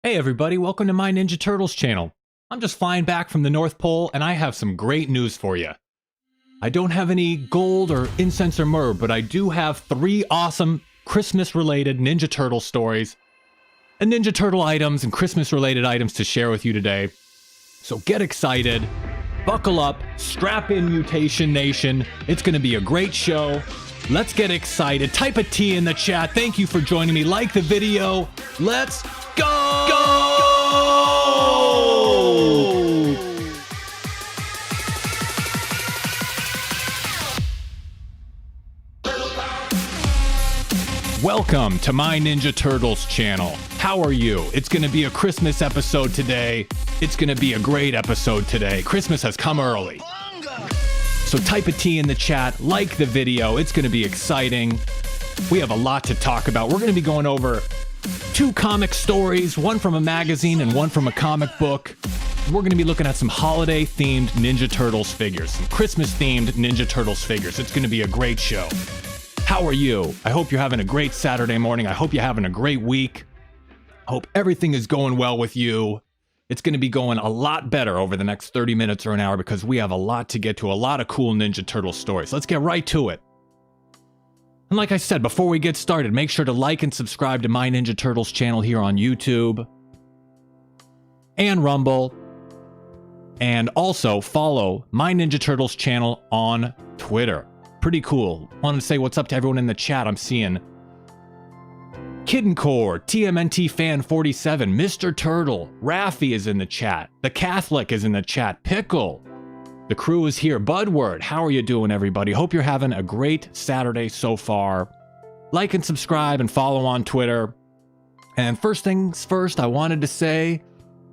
Hey everybody, welcome to my Ninja Turtles channel. I'm just flying back from the North Pole and I have some great news for you. I don't have any gold or incense or myrrh, but I do have 3 awesome Christmas-related Ninja Turtle stories and Ninja Turtle items and Christmas-related items to share with you today. So get excited, buckle up, strap in Mutation Nation. It's going to be a great show. Let's get excited. Type a T in the chat. Thank you for joining me. Like the video. Let's go! Welcome to my Ninja Turtles channel. How are you? It's going to be a Christmas episode today. It's going to be a great episode today. Christmas has come early. So type a T in the chat, like the video. It's going to be exciting. We have a lot to talk about. We're going to be going over 2 comic stories, one from a magazine and one from a comic book. We're going to be looking at some holiday-themed Ninja Turtles figures, some Christmas-themed Ninja Turtles figures. It's going to be a great show. How are you? I hope you're having a great Saturday morning. I hope you're having a great week. I hope everything is going well with you. It's going to be going a lot better over the next 30 minutes or an hour because we have a lot to get to, a lot of cool Ninja Turtle stories. Let's get right to it. And like I said, before we get started, make sure to like and subscribe to my Ninja Turtles channel here on YouTube and Rumble. And also follow my Ninja Turtles channel on Twitter. Pretty cool. Wanted to say what's up to everyone in the chat. I'm seeing Kiddencore, TMNT Fan 47, Mr. Turtle, Raffi is in the chat, The Catholic is in the chat, Pickle, the crew is here, Budward, how are you doing everybody? Hope you're having a great Saturday so far. Like and subscribe and follow on Twitter. And first things first, I wanted to say,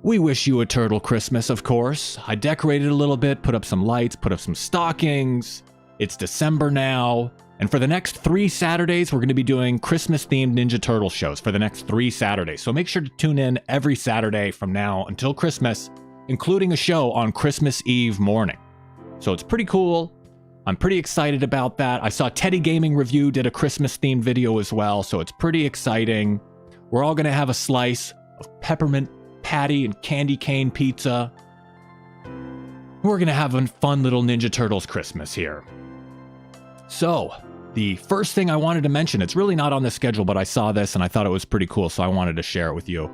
we wish you a turtle Christmas, of course. I decorated a little bit, put up some lights, put up some stockings. It's December now. And for the next 3 Saturdays, we're going to be doing Christmas-themed Ninja Turtle shows for the next 3 Saturdays. So make sure to tune in every Saturday from now until Christmas, including a show on Christmas Eve morning. So it's pretty cool. I'm pretty excited about that. I saw Teddy Gaming Review did a Christmas-themed video as well, so it's pretty exciting. We're all going to have a slice of peppermint patty and candy cane pizza. We're going to have a fun little Ninja Turtles Christmas here. So, the first thing I wanted to mention, it's really not on the schedule, but I saw this and I thought it was pretty cool, so I wanted to share it with you.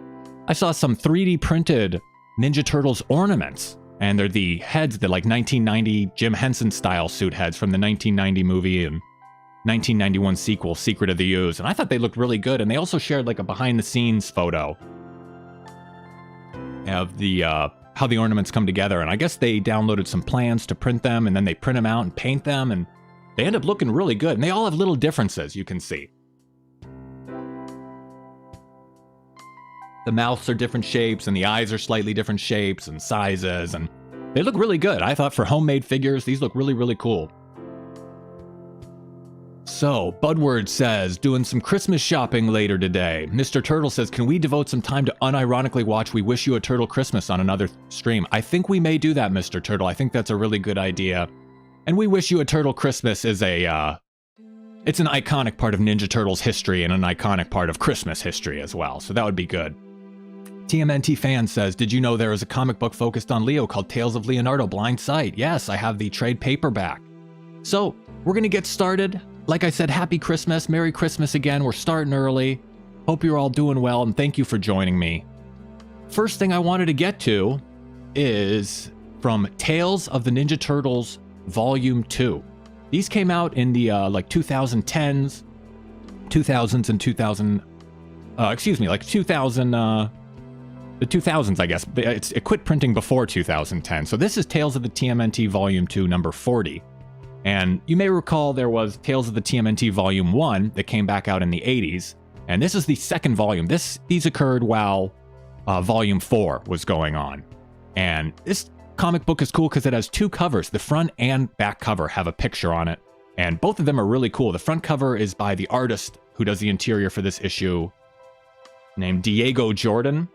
I saw some 3D printed Ninja Turtles ornaments, and they're the heads, the like 1990 Jim Henson style suit heads from the 1990 movie and 1991 sequel, Secret of the Ooze, and I thought they looked really good, and they also shared like a behind the scenes photo of the how the ornaments come together, and I guess they downloaded some plans to print them, and then they print them out and paint them, and they end up looking really good, and they all have little differences, you can see. The mouths are different shapes, and the eyes are slightly different shapes and sizes, and they look really good. I thought for homemade figures, these look really, really cool. So, Budward says, doing some Christmas shopping later today. Mr. Turtle says, can we devote some time to unironically watch We Wish You a Turtle Christmas on another stream? I think we may do that, Mr. Turtle. I think that's a really good idea. And We Wish You a Turtle Christmas is it's an iconic part of Ninja Turtles history and an iconic part of Christmas history as well, so that would be good. TMNT Fan says, did you know there is a comic book focused on Leo called Tales of Leonardo, Blind Sight? Yes, I have the trade paperback. So, we're going to get started. Like I said, Happy Christmas, Merry Christmas again, we're starting early. Hope you're all doing well, and thank you for joining me. First thing I wanted to get to is from Tales of the Ninja Turtles Volume 2. These came out in the like 2010s, 2000s and 2000, like 2000, the 2000s, I guess. It quit printing before 2010. So this is Tales of the TMNT Volume 2, number 40. And you may recall there was Tales of the TMNT Volume 1 that came back out in the 80s. And this is the second volume. These occurred while Volume 4 was going on. And this comic book is cool because it has 2 covers. The front and back cover have a picture on it, and both of them are really cool. The front cover is by the artist who does the interior for this issue, named Diego Jordan,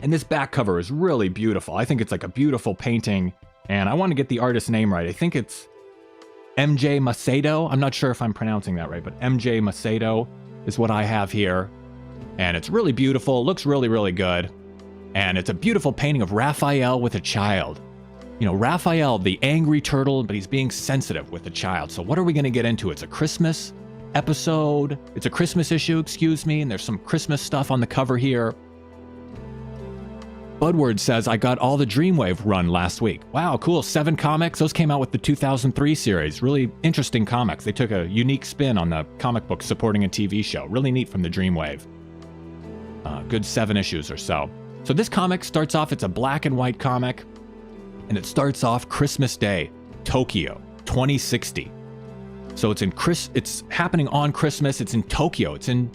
and this back cover is really beautiful. I think it's like a beautiful painting, and I want to get the artist's name right. I think it's MJ Macedo. I'm not sure if I'm pronouncing that right, but MJ Macedo is what I have here, and it's really beautiful. It looks really, really good. And it's a beautiful painting of Raphael with a child. You know, Raphael, the angry turtle, but he's being sensitive with a child. So what are we going to get into? It's a Christmas episode. It's a Christmas issue, excuse me. And there's some Christmas stuff on the cover here. Budward says, I got all the Dreamwave run last week. Wow, cool. 7 comics. Those came out with the 2003 series. Really interesting comics. They took a unique spin on the comic book supporting a TV show. Really neat from the Dreamwave. Good 7 issues or so. So this comic starts off, it's a black and white comic, and it starts off Christmas Day, Tokyo, 2060. So it's happening on Christmas. It's in Tokyo. It's in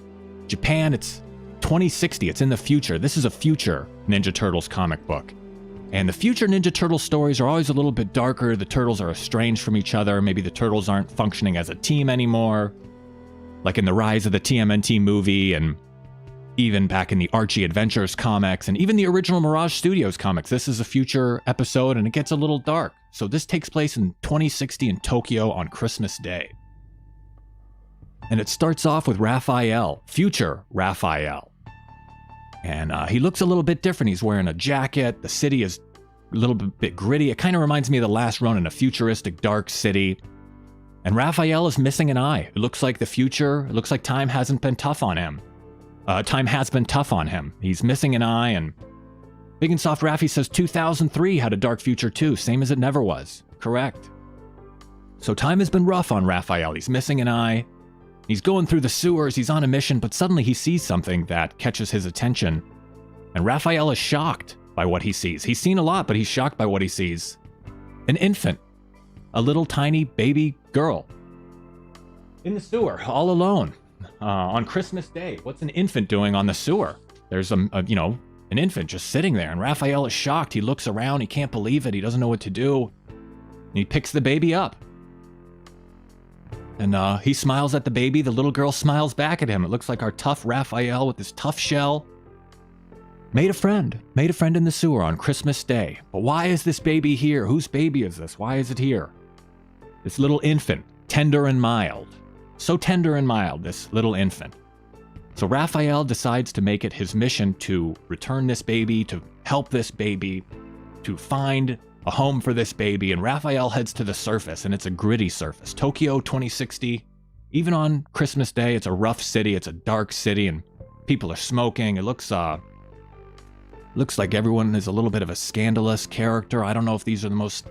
Japan. It's 2060. It's in the future. This is a future Ninja Turtles comic book. And the future Ninja Turtle stories are always a little bit darker. The turtles are estranged from each other. Maybe the turtles aren't functioning as a team anymore. Like in the Rise of the TMNT movie, and even back in the Archie Adventures comics, and even the original Mirage Studios comics. This is a future episode, and it gets a little dark. So this takes place in 2060 in Tokyo on Christmas Day. And it starts off with Raphael, future Raphael. And he looks a little bit different. He's wearing a jacket. The city is a little bit gritty. It kind of reminds me of the last run in a futuristic dark city. And Raphael is missing an eye. It looks like the future. It looks like time hasn't been tough on him. Time has been tough on him. He's missing an eye, and Big and Soft Raffy says 2003 had a dark future too, same as it never was. Correct. So time has been rough on Raphael. He's missing an eye. He's going through the sewers. He's on a mission, but suddenly he sees something that catches his attention. And Raphael is shocked by what he sees. He's seen a lot, but he's shocked by what he sees. An infant. A little tiny baby girl. In the sewer, all alone. On Christmas Day. What's an infant doing on the sewer? There's an infant just sitting there, and Raphael is shocked. He looks around. He can't believe it. He doesn't know what to do. And he picks the baby up. And he smiles at the baby. The little girl smiles back at him. It looks like our tough Raphael with his tough shell made a friend in the sewer on Christmas Day. But why is this baby here? Whose baby is this? Why is it here? This little infant, tender and mild. So tender and mild, this little infant. So Raphael decides to make it his mission to return this baby, to help this baby, to find a home for this baby. And Raphael heads to the surface, and it's a gritty surface. Tokyo 2060, even on Christmas Day, it's a rough city. It's a dark city, and people are smoking. It looks like everyone is a little bit of a scandalous character. I don't know if these are the most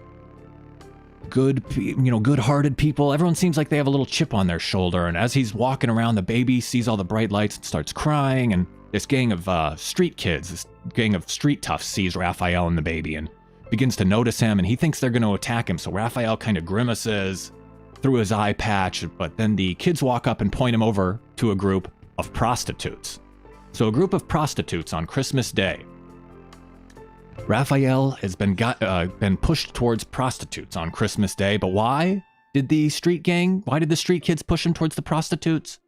good-hearted people. Everyone seems like they have a little chip on their shoulder, and as he's walking around, the baby sees all the bright lights and starts crying, and this gang of street kids, this gang of street toughs sees Raphael and the baby and begins to notice him, and he thinks they're going to attack him, so Raphael kind of grimaces through his eye patch, but then the kids walk up and point him over to a group of prostitutes. So a group of prostitutes on Christmas Day. Raphael has been pushed towards prostitutes on Christmas Day, but why did the street kids push him towards the prostitutes?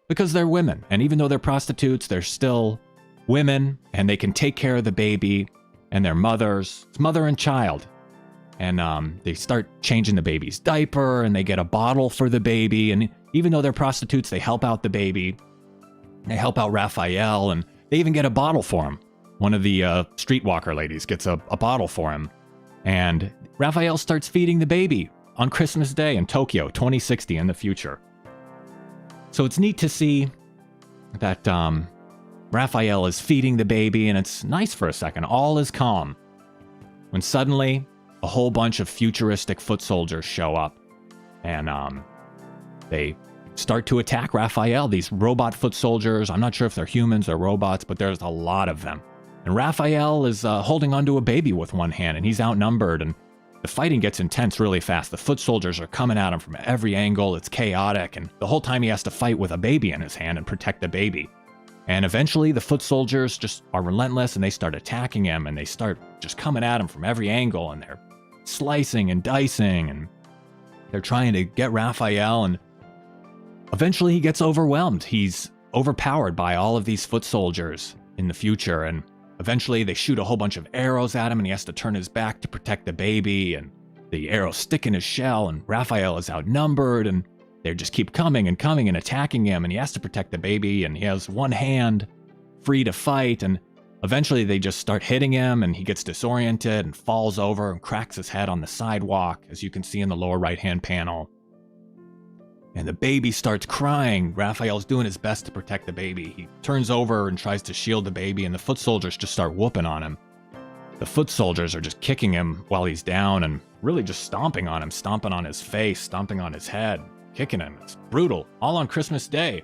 Because they're women, and even though they're prostitutes, they're still women, and they can take care of the baby and their mothers. It's mother and child. And they start changing the baby's diaper, and they get a bottle for the baby, and even though they're prostitutes, they help out the baby. They help out Raphael, and they even get a bottle for him. One of the streetwalker ladies gets a bottle for him, and Raphael starts feeding the baby on Christmas Day in Tokyo 2060 in the future. So it's neat to see that Raphael is feeding the baby, and it's nice for a second. All is calm when suddenly a whole bunch of futuristic foot soldiers show up, and they start to attack Raphael. These robot foot soldiers, I'm not sure if they're humans or robots, but there's a lot of them. And Raphael is holding onto a baby with one hand, and he's outnumbered, and the fighting gets intense really fast. The foot soldiers are coming at him from every angle. It's chaotic, and the whole time he has to fight with a baby in his hand and protect the baby. And eventually the foot soldiers just are relentless, and they start attacking him, and they start just coming at him from every angle, and they're slicing and dicing, and they're trying to get Raphael, and eventually he gets overwhelmed. He's overpowered by all of these foot soldiers in the future, and eventually they shoot a whole bunch of arrows at him, and he has to turn his back to protect the baby, and the arrows stick in his shell, and Raphael is outnumbered, and they just keep coming and attacking him, and he has to protect the baby, and he has one hand free to fight, and Eventually, they just start hitting him, and he gets disoriented and falls over and cracks his head on the sidewalk, as you can see in the lower right-hand panel. And the baby starts crying. Raphael's doing his best to protect the baby. He turns over and tries to shield the baby, and the foot soldiers just start whooping on him. The foot soldiers are just kicking him while he's down and really just stomping on him, stomping on his face, stomping on his head, kicking him. It's brutal, all on Christmas Day.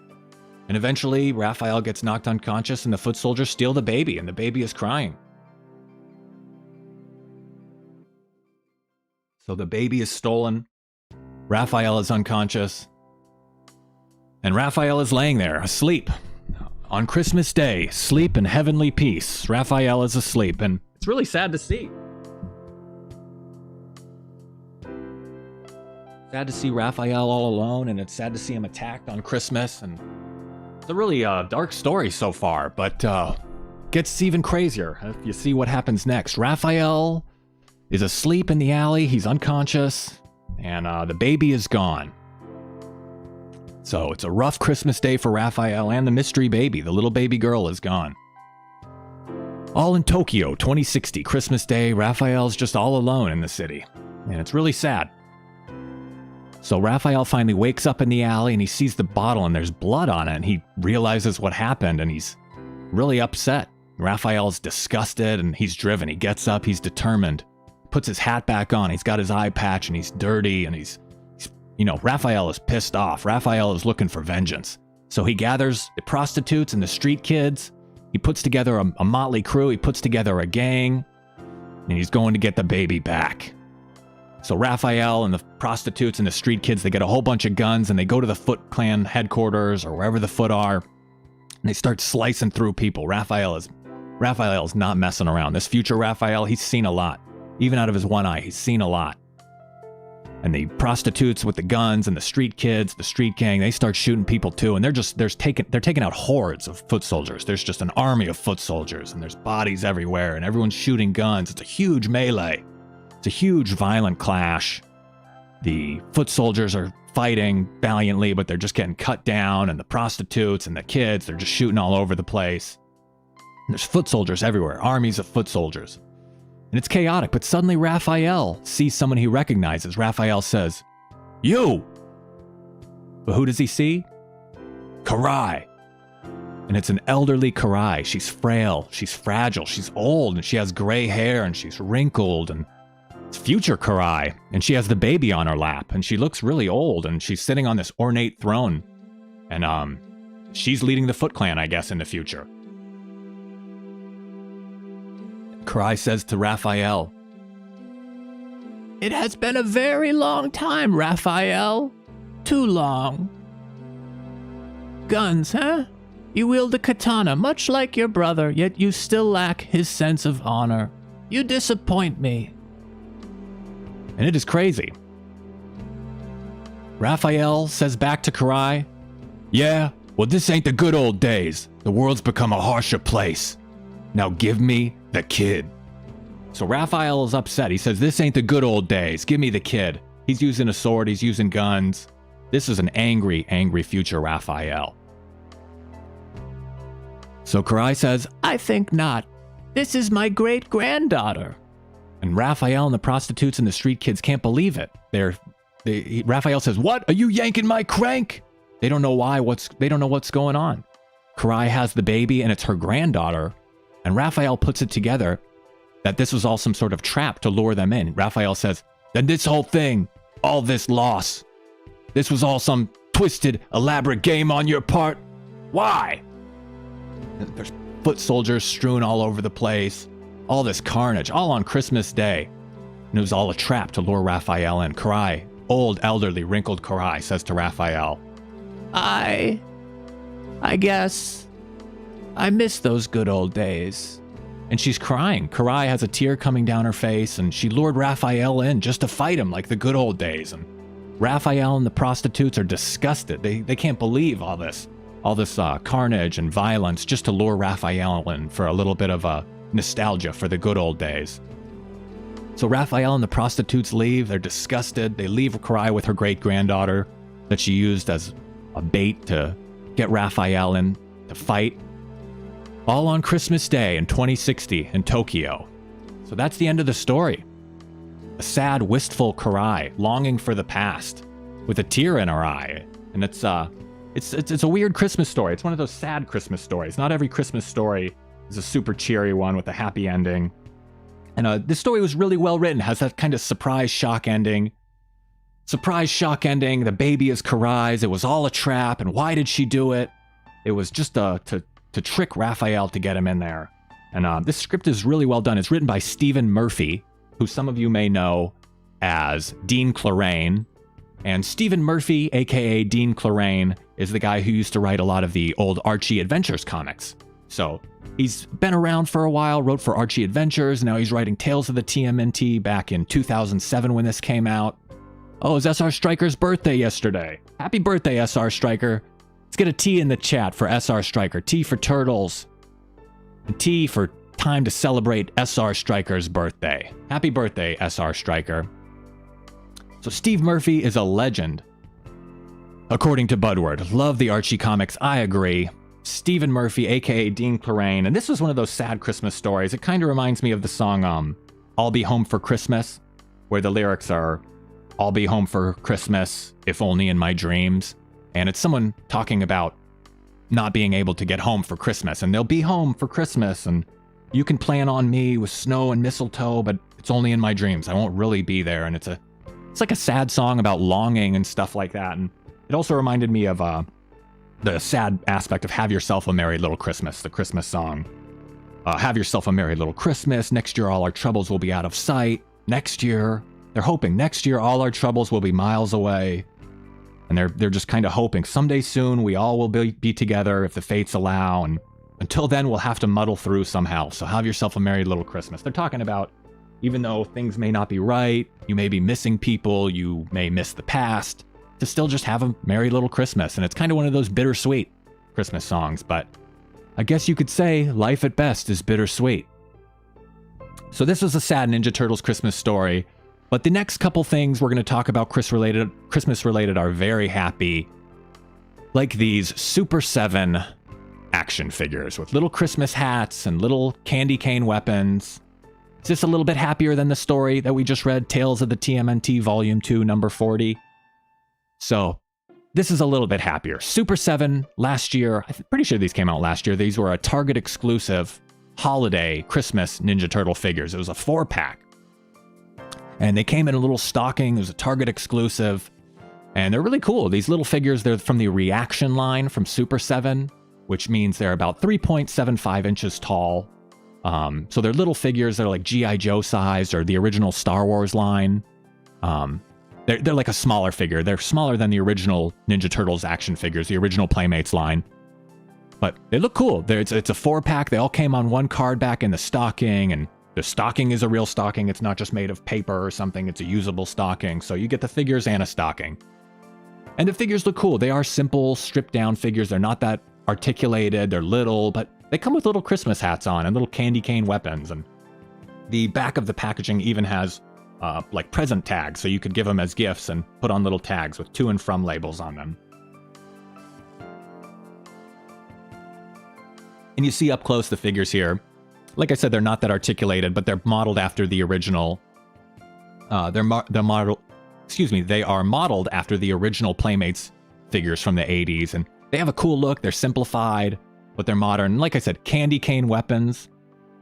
And eventually, Raphael gets knocked unconscious, and the foot soldiers steal the baby, and the baby is crying. So the baby is stolen. Raphael is unconscious. And Raphael is laying there, asleep. On Christmas Day, sleep in heavenly peace. Raphael is asleep, and it's really sad to see. Sad to see Raphael all alone, and it's sad to see him attacked on Christmas, and it's a really dark story so far, but gets even crazier if you see what happens next. Raphael is asleep in the alley, he's unconscious, and the baby is gone. So it's a rough Christmas day for Raphael, and the mystery baby, the little baby girl, is gone. All in Tokyo, 2060, Christmas Day, Raphael's just all alone in the city, and it's really sad. So Raphael finally wakes up in the alley, and he sees the bottle, and there's blood on it, and he realizes what happened, and he's really upset. Raphael's disgusted, and he's driven. He gets up, he's determined, puts his hat back on, he's got his eye patch, and he's dirty, and he's Raphael is pissed off. Raphael is looking for vengeance. So he gathers the prostitutes and the street kids. He puts together a motley crew. He puts together a gang, and he's going to get the baby back. So Raphael and the prostitutes and the street kids, they get a whole bunch of guns, and they go to the Foot Clan headquarters or wherever the Foot are, and they start slicing through people. Raphael is not messing around. This future Raphael, he's seen a lot. Even out of his one eye, he's seen a lot. And the prostitutes with the guns and the street kids, the street gang, they start shooting people too. And they're taking out hordes of foot soldiers. There's just an army of foot soldiers, and there's bodies everywhere, and everyone's shooting guns. It's a huge melee. It's a huge violent clash. The foot soldiers are fighting valiantly, but they're just getting cut down, and the prostitutes and the kids, they're just shooting all over the place. And there's foot soldiers everywhere, armies of foot soldiers. And it's chaotic, but suddenly Raphael sees someone he recognizes. Raphael says, "You!" But who does he see? Karai. And it's an elderly Karai. She's frail, she's fragile, she's old, and she has gray hair, and she's wrinkled, and it's future Karai. And she has the baby on her lap, and she looks really old, and she's sitting on this ornate throne. And she's leading the Foot Clan, I guess, in the future. Karai says to Raphael, "It has been a very long time, Raphael. Too long. Guns, huh? You wield a katana much like your brother, yet you still lack his sense of honor. You disappoint me." And it is crazy. Raphael says back to Karai, "Yeah, well, this ain't the good old days. The world's become a harsher place. Now give me the kid." So Raphael is upset. He says, "This ain't the good old days. Give me the kid." He's using a sword. He's using guns. This is an angry, angry future Raphael. So Karai says, "I think not. This is my great-granddaughter." And Raphael and the prostitutes and the street kids can't believe it. Raphael says, "What? Are you yanking my crank?" They don't know they don't know what's going on. Karai has the baby, and it's her granddaughter. And Raphael puts it together that this was all some sort of trap to lure them in. Raphael says, "Then this whole thing, all this loss, this was all some twisted, elaborate game on your part? Why?" And there's foot soldiers strewn all over the place. All this carnage, all on Christmas Day. And it was all a trap to lure Raphael in. Karai, old, elderly, wrinkled Karai, says to Raphael, I guess I miss those good old days." And she's crying. Karai has a tear coming down her face, and she lured Raphael in just to fight him like the good old days. And Raphael and the prostitutes are disgusted. They can't believe all this carnage and violence just to lure Raphael in for a little bit of a nostalgia for the good old days. So Raphael and the prostitutes leave. They're disgusted. They leave Karai with her great-granddaughter that she used as a bait to get Raphael in to fight. all on Christmas Day in 2060 in Tokyo. So that's the end of the story. A sad, wistful Karai, longing for the past, with a tear in her eye. And it's a weird Christmas story. It's one of those sad Christmas stories. Not every Christmas story is a super cheery one with a happy ending. And this story was really well written, has that kind of surprise shock ending. Surprise shock ending, the baby is Karai's, it was all a trap, and why did she do it? It was just to trick Raphael to get him in there. And this script is really well done. It's written by Stephen Murphy, who some of you may know as Dean Clorane. And Stephen Murphy, aka Dean Clorane, is the guy who used to write a lot of the old Archie Adventures comics. So he's been around for a while, wrote for Archie Adventures, now he's writing Tales of the TMNT back in 2007 when this came out. Oh, it was SR Striker's birthday yesterday. Happy birthday, SR Striker. Let's get a T in the chat for SR Striker. T for Turtles. And T for time to celebrate SR Striker's birthday. Happy birthday, SR Striker. So Steve Murphy is a legend. According to Budward. Love the Archie comics. I agree. Stephen Murphy, aka Dean Clorane. And this was one of those sad Christmas stories. It kind of reminds me of the song I'll Be Home for Christmas, where the lyrics are, I'll be home for Christmas, if only in my dreams. And it's someone talking about not being able to get home for Christmas. And they'll be home for Christmas, and you can plan on me with snow and mistletoe, but it's only in my dreams. I won't really be there. And it's like a sad song about longing and stuff like that. And it also reminded me of the sad aspect of Have Yourself a Merry Little Christmas, the Christmas song. Have yourself a merry little Christmas. Next year, all our troubles will be out of sight. Next year, they're hoping next year, all our troubles will be miles away. And they're just kind of hoping someday soon we all will be together if the fates allow. And until then, we'll have to muddle through somehow. So have yourself a merry little Christmas. They're talking about, even though things may not be right, you may be missing people, you may miss the past, to still just have a merry little Christmas. And it's kind of one of those bittersweet Christmas songs. But I guess you could say life at best is bittersweet. So this was a sad Ninja Turtles Christmas story. But the next couple things we're going to talk about Christmas related are very happy. Like these Super7 action figures with little Christmas hats and little candy cane weapons. Is this a little bit happier than the story that we just read, Tales of the TMNT Volume 2, number 40? So this is a little bit happier. Super7 last year, I'm pretty sure these came out last year. These were a Target exclusive holiday Christmas Ninja Turtle figures. It was a 4-pack. And they came in a little stocking. It was a Target exclusive. And they're really cool. These little figures, they're from the Reaction line from Super7, which means they're about 3.75 inches tall. So they're little figures that are like G.I. Joe sized, or the original Star Wars line. They're like a smaller figure. They're smaller than the original Ninja Turtles action figures, the original Playmates line. But they look cool. It's a 4-pack. They all came on one card back in the stocking, and the stocking is a real stocking. It's not just made of paper or something. It's a usable stocking. So you get the figures and a stocking. And the figures look cool. They are simple, stripped down figures. They're not that articulated. They're little, but they come with little Christmas hats on and little candy cane weapons. And the back of the packaging even has like present tags. So you could give them as gifts and put on little tags with to and from labels on them. And you see up close the figures here. Like I said, they're not that articulated, but they're modeled after the original. They are modeled after the original Playmates figures from the 80s, and they have a cool look. They're simplified, but they're modern. Like I said, candy cane weapons.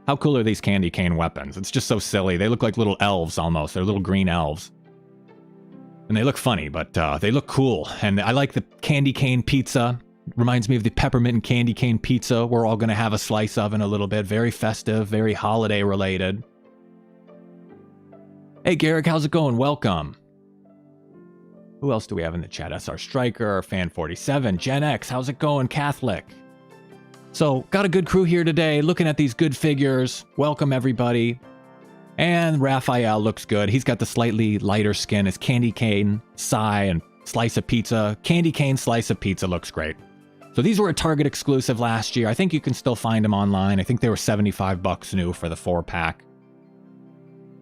How cool are these candy cane weapons? It's just so silly. They look like little elves almost. They're little green elves. And they look funny, but they look cool. And I like the candy cane pizza. Reminds me of the peppermint and candy cane pizza we're all going to have a slice of in a little bit. Very festive, very holiday related. Hey Garrick, how's it going? Welcome. Who else do we have in the chat? SR Striker, Fan47, Gen X, how's it going? Catholic. So, got a good crew here today, looking at these good figures. Welcome everybody. And Raphael looks good. He's got the slightly lighter skin. His candy cane, Psy, and slice of pizza. Candy cane slice of pizza looks great. So these were a Target exclusive last year. I think you can still find them online. I think they were $75 new for the 4-pack.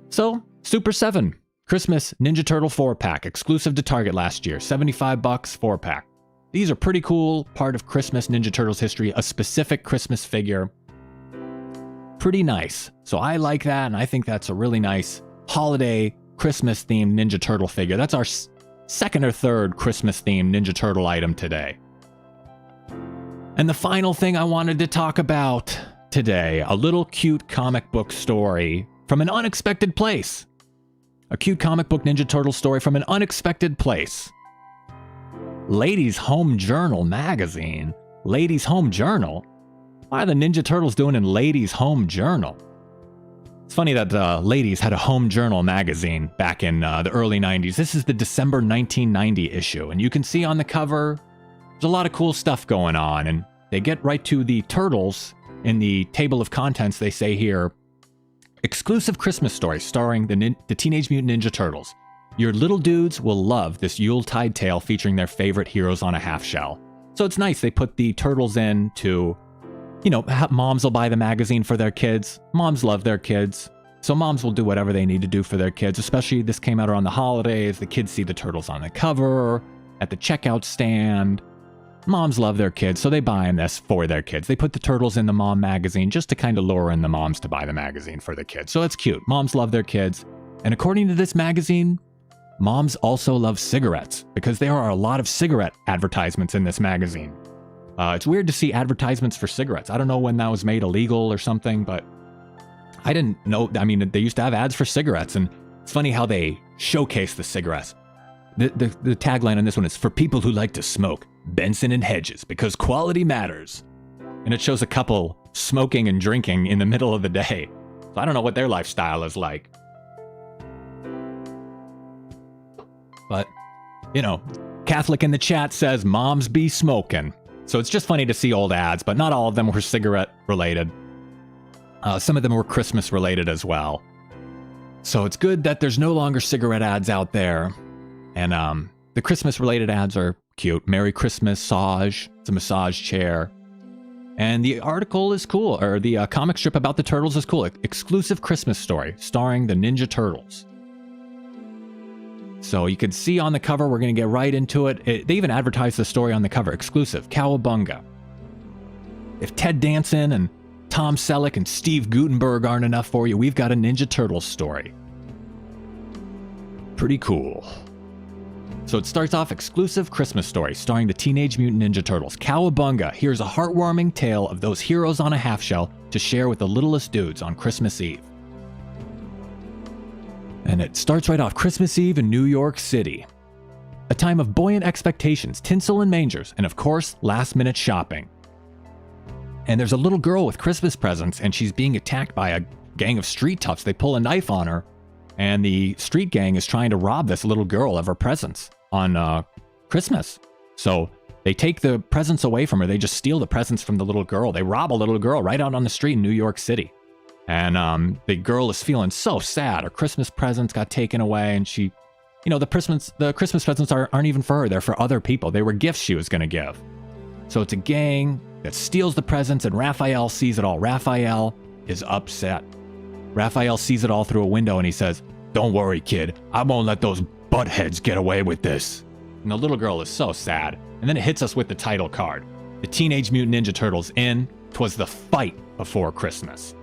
So, Super7, Christmas Ninja Turtle 4-pack, exclusive to Target last year. $75, 4-pack. These are pretty cool, part of Christmas Ninja Turtles history, a specific Christmas figure. pretty nice. So I like that, and I think that's a really nice holiday Christmas-themed Ninja Turtle figure. That's our second or third Christmas-themed Ninja Turtle item today. And the final thing I wanted to talk about today, a little cute comic book story from an unexpected place. A cute comic book Ninja Turtle story from an unexpected place. Ladies' Home Journal magazine. Ladies' Home Journal? Why are the Ninja Turtles doing in Ladies' Home Journal? It's funny that Ladies had a home journal magazine back in the early 90s. This is the December 1990 issue, and you can see on the cover, there's a lot of cool stuff going on, and they get right to the turtles. In the table of contents, they say here, exclusive Christmas story starring the Teenage Mutant Ninja Turtles. Your little dudes will love this Yuletide tale featuring their favorite heroes on a half shell. So it's nice they put the turtles in to, you know, moms will buy the magazine for their kids. Moms love their kids. So moms will do whatever they need to do for their kids, especially this came out around the holidays. The kids see the turtles on the cover, at the checkout stand. Moms love their kids, so they buy them this for their kids. They put the turtles in the mom magazine just to kind of lure in the moms to buy the magazine for the kids. So it's cute. Moms love their kids. And according to this magazine, moms also love cigarettes because there are a lot of cigarette advertisements in this magazine. It's weird to see advertisements for cigarettes. I don't know when that was made illegal or something, but I didn't know. I mean, they used to have ads for cigarettes, and it's funny how they showcase the cigarettes. The tagline on this one is, for people who like to smoke, Benson and Hedges, because quality matters. And it shows a couple smoking and drinking in the middle of the day. So I don't know what their lifestyle is like. But, you know, Catholic in the chat says, moms be smoking. So it's just funny to see old ads, but not all of them were cigarette related. Some of them were Christmas related as well. So it's good that there's no longer cigarette ads out there. And the Christmas related ads are cute. Merry Christmas, Saj. It's a massage chair. And the article is cool, or the comic strip about the turtles is cool. Exclusive Christmas story starring the Ninja Turtles. So you can see on the cover, we're going to get right into it. They even advertise the story on the cover. Exclusive, Cowabunga. If Ted Danson and Tom Selleck and Steve Guttenberg aren't enough for you, we've got a Ninja Turtles story. Pretty cool. So it starts off, exclusive Christmas story starring the Teenage Mutant Ninja Turtles. Cowabunga, here's a heartwarming tale of those heroes on a half shell to share with the littlest dudes on Christmas Eve. And it starts right off, Christmas Eve in New York City. A time of buoyant expectations, tinsel and mangers, and of course, last-minute shopping. And there's a little girl with Christmas presents, and she's being attacked by a gang of street toughs. They pull a knife on her, and the street gang is trying to rob this little girl of her presents on Christmas. So they take the presents away from her. They just steal the presents from the little girl. They rob a little girl right out on the street in New York City. And the girl is feeling so sad. Her Christmas presents got taken away, and she, you know, the Christmas presents aren't even for her. They're for other people. They were gifts she was going to give. So it's a gang that steals the presents, and Raphael sees it all. Raphael is upset. Raphael sees it all through a window, and he says, "Don't worry, kid. I won't let those buttheads get away with this." And the little girl is so sad. And then it hits us with the title card. The Teenage Mutant Ninja Turtles in 'Twas the Fight Before Christmas.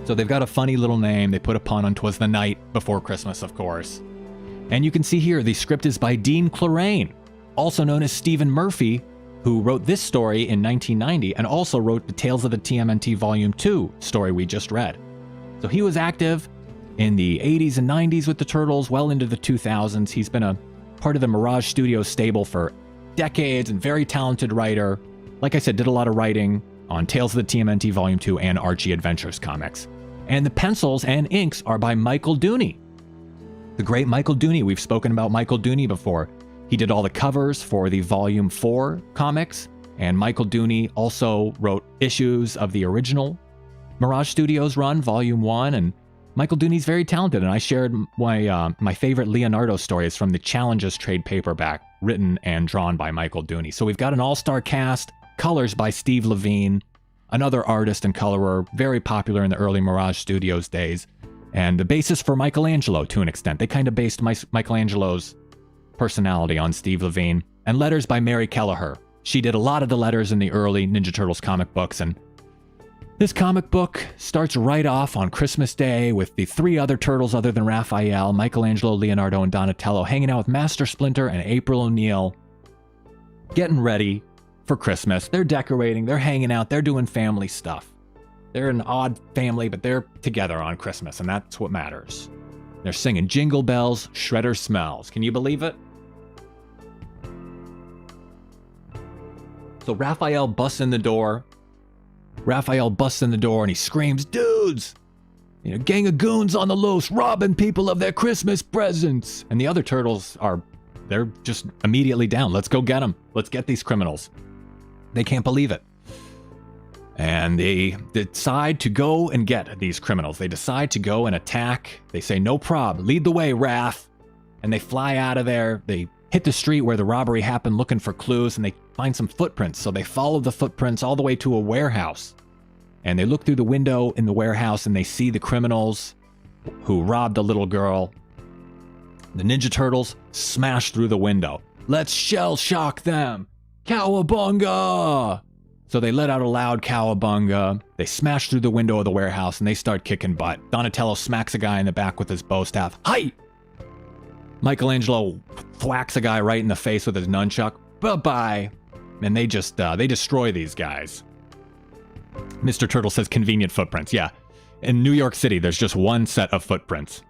So they've got a funny little name. They put a pun on 'Twas the Night Before Christmas, of course. And you can see here, the script is by Dean Clarrain, also known as Stephen Murphy, who wrote this story in 1990 and also wrote the Tales of the TMNT Volume 2 story we just read. So he was active in the 80s and 90s with the Turtles, well into the 2000s. He's been a part of the Mirage Studios stable for decades and very talented writer. Like I said, did a lot of writing on Tales of the TMNT Volume 2 and Archie Adventures comics. And the pencils and inks are by Michael Dooney. The great Michael Dooney. We've spoken about Michael Dooney before. He did all the covers for the Volume 4 comics, and Michael Dooney also wrote issues of the original Mirage Studios run, Volume 1, and Michael Dooney's very talented, and I shared my favorite Leonardo stories from the Challenges trade paperback, written and drawn by Michael Dooney. So we've got an all-star cast, colors by Steve Levine, another artist and colorer, very popular in the early Mirage Studios days, and the basis for Michelangelo to an extent. They kind of based Michelangelo's personality on Steve Levine, and letters by Mary Kelleher. She did a lot of the letters in the early Ninja Turtles comic books, and This comic book starts right off on Christmas Day with the 3 other turtles other than Raphael, Michelangelo, Leonardo, and Donatello hanging out with Master Splinter and April O'Neil, getting ready for Christmas. They're decorating, they're hanging out, they're doing family stuff. They're an odd family, but they're together on Christmas, and that's what matters. They're singing Jingle Bells, Shredder Smells. Can you believe it? So Raphael busts in the door. And he screams, "Dudes! Gang of goons on the loose, robbing people of their Christmas presents!" And the other turtles they're just immediately down. Let's go get them. Let's get these criminals. They can't believe it. And they decide to go and get these criminals. They decide to go and attack. They say, "No prob, lead the way, Raph." And they fly out of there. They hit the street where the robbery happened looking for clues, and they find some footprints. So they follow the footprints all the way to a warehouse. And they look through the window in the warehouse and they see the criminals who robbed the little girl. The Ninja Turtles smash through the window. "Let's shell shock them! Cowabunga!" So they let out a loud cowabunga. They smash through the window of the warehouse and they start kicking butt. Donatello smacks a guy in the back with his bow staff. "Hi!" Michelangelo thwacks a guy right in the face with his nunchuck. "Bye-bye." And they just, they destroy these guys. Mr. Turtle says convenient footprints. Yeah, in New York City, there's just one set of footprints.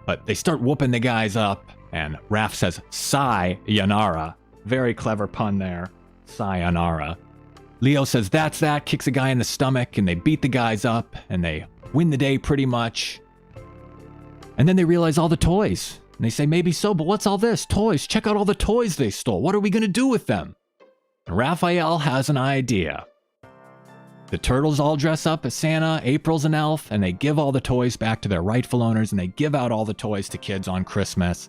But they start whooping the guys up, and Raph says, "Sayonara." Very clever pun there. Sayonara. Leo says, "That's that," kicks a guy in the stomach, and they beat the guys up, and they win the day pretty much. And then they realize all the toys. And they say, "Maybe so, but what's all this? Toys, check out all the toys they stole. What are we going to do with them?" And Raphael has an idea. The turtles all dress up as Santa, April's an elf, and they give all the toys back to their rightful owners, and they give out all the toys to kids on Christmas.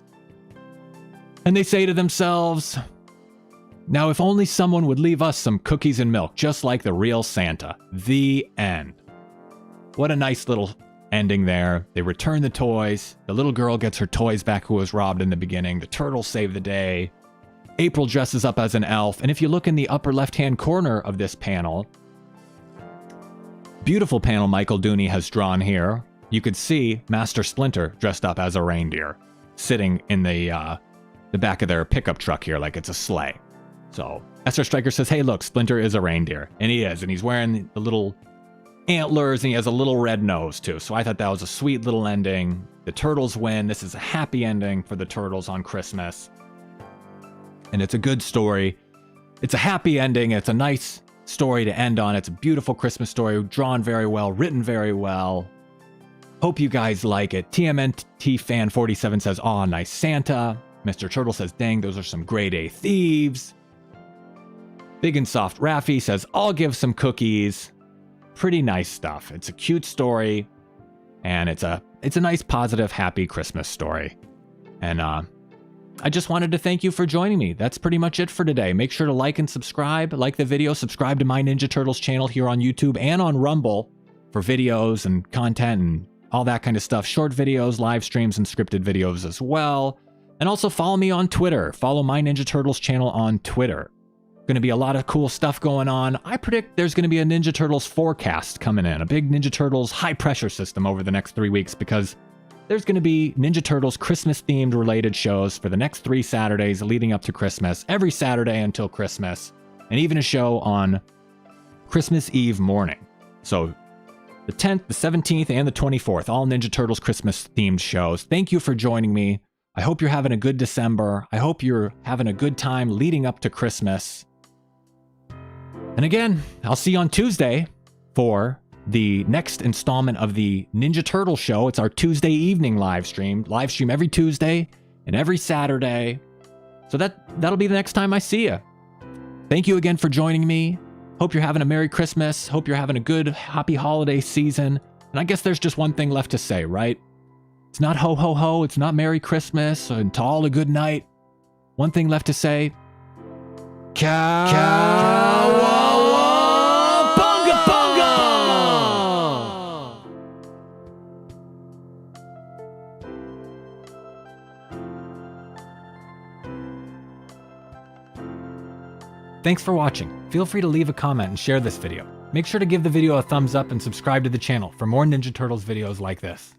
And they say to themselves, "Now if only someone would leave us some cookies and milk, just like the real Santa." The end. What a nice little ending there. They return the toys. The little girl gets her toys back who was robbed in the beginning. The turtles save the day. April dresses up as an elf, and if you look in the upper left-hand corner of this panel, beautiful panel Michael Dooney has drawn here, you could see Master Splinter dressed up as a reindeer, sitting in the back of their pickup truck here like it's a sleigh. So Esther Stryker says, "Hey, look, Splinter is a reindeer." And he is, and he's wearing the little antlers, and he has a little red nose too. So I thought that was a sweet little ending. The turtles win. This is a happy ending for the turtles on Christmas. And it's a good story. It's a happy ending. It's a nice story to end on. It's a beautiful Christmas story, drawn very well, written very well. Hope you guys like it. TMNT Fan 47 says, "Aw, nice Santa." Mr. Turtle says, "Dang, those are some grade A thieves." Big and Soft Raffy says, "I'll give some cookies." Pretty nice stuff. It's a cute story, and it's a nice, positive, happy Christmas story. And I just wanted to thank you for joining me. That's pretty much it for today. Make sure to like and subscribe. Like the video, subscribe to my Ninja Turtles channel here on YouTube and on Rumble for videos and content and all that kind of stuff. Short videos, live streams, and scripted videos as well. And also follow me on Twitter. Follow my Ninja Turtles channel on Twitter. Going to be a lot of cool stuff going on. I predict there's going to be a Ninja Turtles forecast coming in. A big Ninja Turtles high pressure system over the next 3 weeks, because there's going to be Ninja Turtles Christmas-themed related shows for the next 3 Saturdays leading up to Christmas, every Saturday until Christmas, and even a show on Christmas Eve morning. So the 10th, the 17th, and the 24th, all Ninja Turtles Christmas-themed shows. Thank you for joining me. I hope you're having a good December. I hope you're having a good time leading up to Christmas. And again, I'll see you on Tuesday for the next installment of the Ninja Turtle Show. It's our Tuesday evening live stream. Live stream every Tuesday and every Saturday. So that'll be the next time I see you. Thank you again for joining me. Hope you're having a Merry Christmas. Hope you're having a good, happy holiday season. And I guess there's just one thing left to say, right? It's not ho ho ho. It's not Merry Christmas. And to all a good night. One thing left to say. Bunga bunga! Thanks for watching. Feel free to leave a comment and share this video. Make sure to give the video a thumbs up and subscribe to the channel for more Ninja Turtles videos like this.